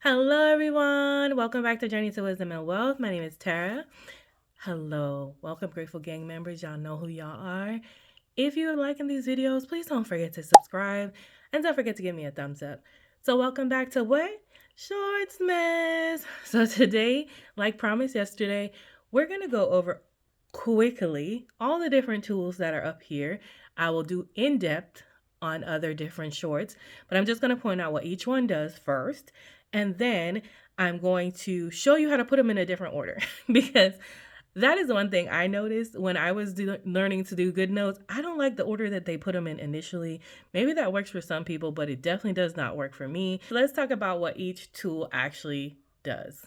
Hello, everyone. Welcome back to Journey to Wisdom and Wealth. My name is Tara. Hello. Welcome, Grateful Gang members. Y'all know who y'all are. If you are liking these videos, please don't forget to subscribe and don't forget to give me a thumbs up. So welcome back to what? Shortsmas. So today, like promised yesterday, we're going to go over quickly all the different tools that are up here. I will do in-depth on other different shorts, but I'm just going to point out what each one does first. And then I'm going to show you how to put them in a different order because that is one thing I noticed when I was learning to do Goodnotes. I don't like the order that they put them in initially. Maybe that works for some people, but it definitely does not work for me. So let's talk about what each tool actually does.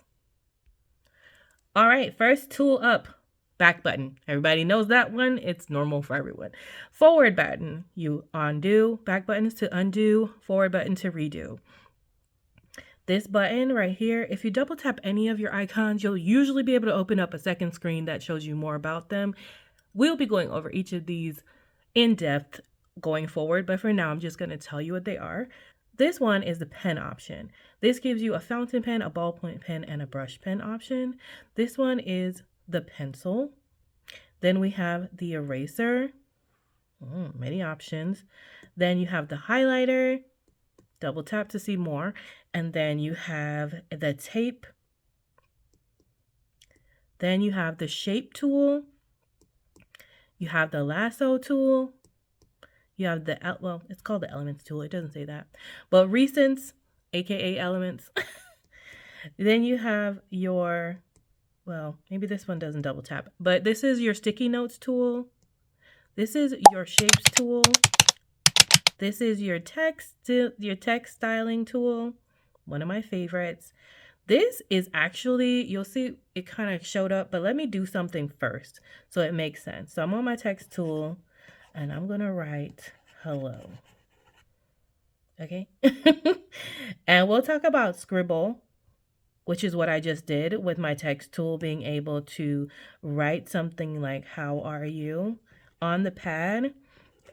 All right, first tool up, back button. Everybody knows that one. It's normal for everyone. Forward button, you undo. Back button is to undo. Forward button to redo. This button right here, if you double tap any of your icons, you'll usually be able to open up a second screen that shows you more about them. We'll be going over each of these in depth going forward, but for now, I'm just going to tell you what they are. This one is the pen option. This gives you a fountain pen, a ballpoint pen, and a brush pen option. This one is the pencil. Then we have the eraser. Many options. Then you have the highlighter. Double tap to see more. And then you have the tape. Then you have the shape tool. You have the lasso tool. You have the, well, it's called the elements tool. It doesn't say that. But recents, aka elements. Then you have your, well, maybe this one doesn't double tap. But this is your sticky notes tool. This is your shapes tool. This is your text styling tool, one of my favorites. This is actually, you'll see it kind of showed up, but let me do something first so it makes sense. So I'm on my text tool and I'm going to write hello. Okay. And we'll talk about scribble, which is what I just did with my text tool, being able to write something like, how are you, on the pad,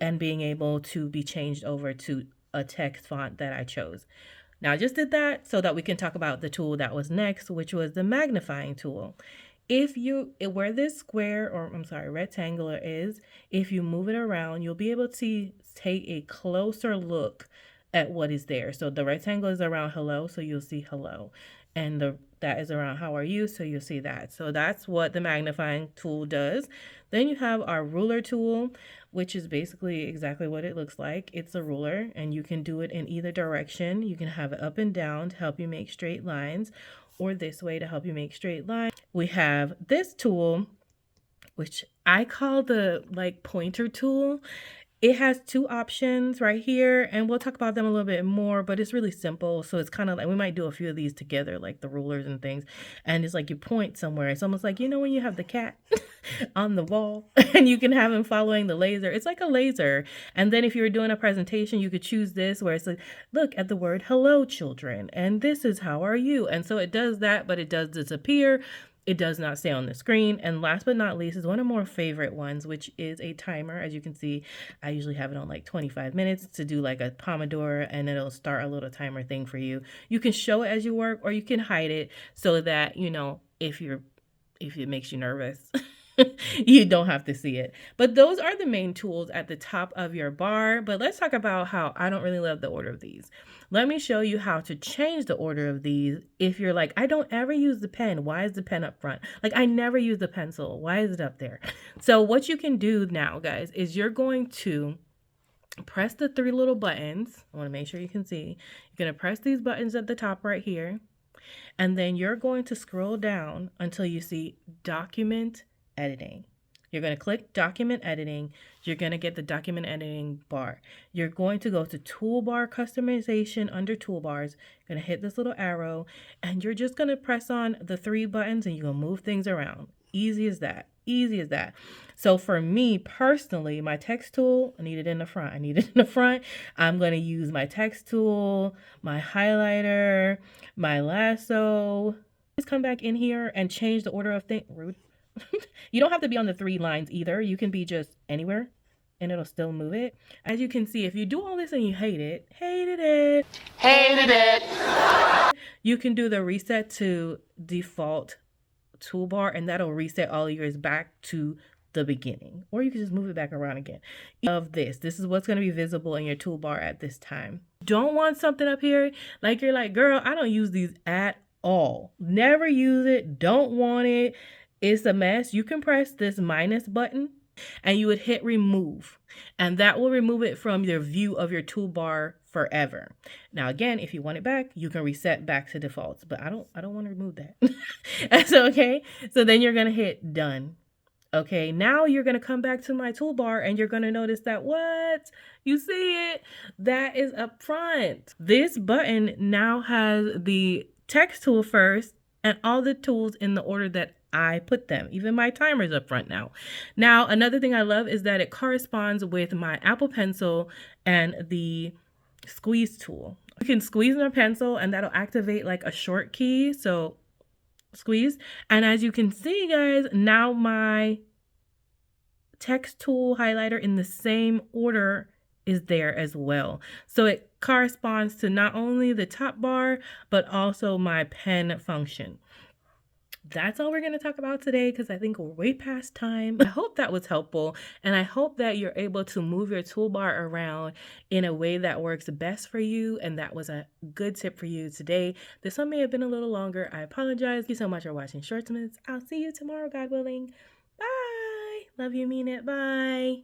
and being able to be changed over to a text font that I chose. Now I just did that so that we can talk about the tool that was next, which was the magnifying tool. Where this square, or I'm sorry, rectangular is, if you move it around, you'll be able to take a closer look at what is there. So the rectangle is around hello, so you'll see hello. And that is around how are you, so you'll see that. So that's what the magnifying tool does. Then you have our ruler tool, which is basically exactly what it looks like. It's a ruler, and you can do it in either direction. You can have it up and down to help you make straight lines, or this way to help you make straight lines. We have this tool, which I call the pointer tool. It has two options right here, and we'll talk about them a little bit more, but it's really simple. So it's kind of like, we might do a few of these together, like the rulers and things. And it's like you point somewhere. It's almost like, when you have the cat on the wall and you can have him following the laser. It's like a laser. And then if you were doing a presentation, you could choose this where it's like, look at the word hello, children. And this is how are you? And so it does that, but it does disappear. It does not stay on the screen. And last but not least is one of my favorite ones, which is a timer. As you can see, I usually have it on like 25 minutes to do like a Pomodoro, and it'll start a little timer thing for you. You can show it as you work, or you can hide it so that, if it makes you nervous, you don't have to see it. But those are the main tools at the top of your bar. But let's talk about how I don't really love the order of these. Let me show you how to change the order of these. If you're like, I don't ever use the pen. Why is the pen up front? Like, I never use the pencil. Why is it up there? So what you can do now, guys, is you're going to press the three little buttons. I want to make sure you can see. You're going to press these buttons at the top right here. And then you're going to scroll down until you see document editing. You're going to click document editing. You're going to get the document editing bar. You're going to go to toolbar customization under toolbars. You're going to hit this little arrow, and you're just going to press on the three buttons, and you're going to move things around. Easy as that. Easy as that. So for me personally, my text tool, I need it in the front. I'm going to use my text tool, my highlighter, my lasso. Just come back in here and change the order of things. Rude. You don't have to be on the three lines either. You can be just anywhere and it'll still move it. As you can see, if you do all this and you hated it, you can do the reset to default toolbar, and that'll reset all of yours back to the beginning, or you can just move it back around again. Of this is what's going to be visible in your toolbar at this time. Don't want something up here like you're like, girl, I don't use these at all, never use it, don't want it, it's a mess. You can press this minus button and you would hit remove, and that will remove it from your view of your toolbar forever. Now again, if you want it back, you can reset back to defaults, but I don't want to remove that. That's okay. So then you're going to hit done. Okay, now you're going to come back to my toolbar and you're going to notice that what? You see it? That is up front. This button now has the text tool first and all the tools in the order that I put them. Even my timer's up front now. Now, another thing I love is that it corresponds with my Apple Pencil and the squeeze tool. You can squeeze my pencil and that'll activate like a short key. So squeeze, and as you can see, guys, now my text tool highlighter in the same order is there as well. So it corresponds to not only the top bar but also my pen function. That's all we're going to talk about today because I think we're way past time. I hope that was helpful, and I hope that you're able to move your toolbar around in a way that works best for you, and that was a good tip for you today. This one may have been a little longer. I apologize. Thank you so much for watching Shortsmas. I'll see you tomorrow, God willing. Bye. Love you, mean it. Bye.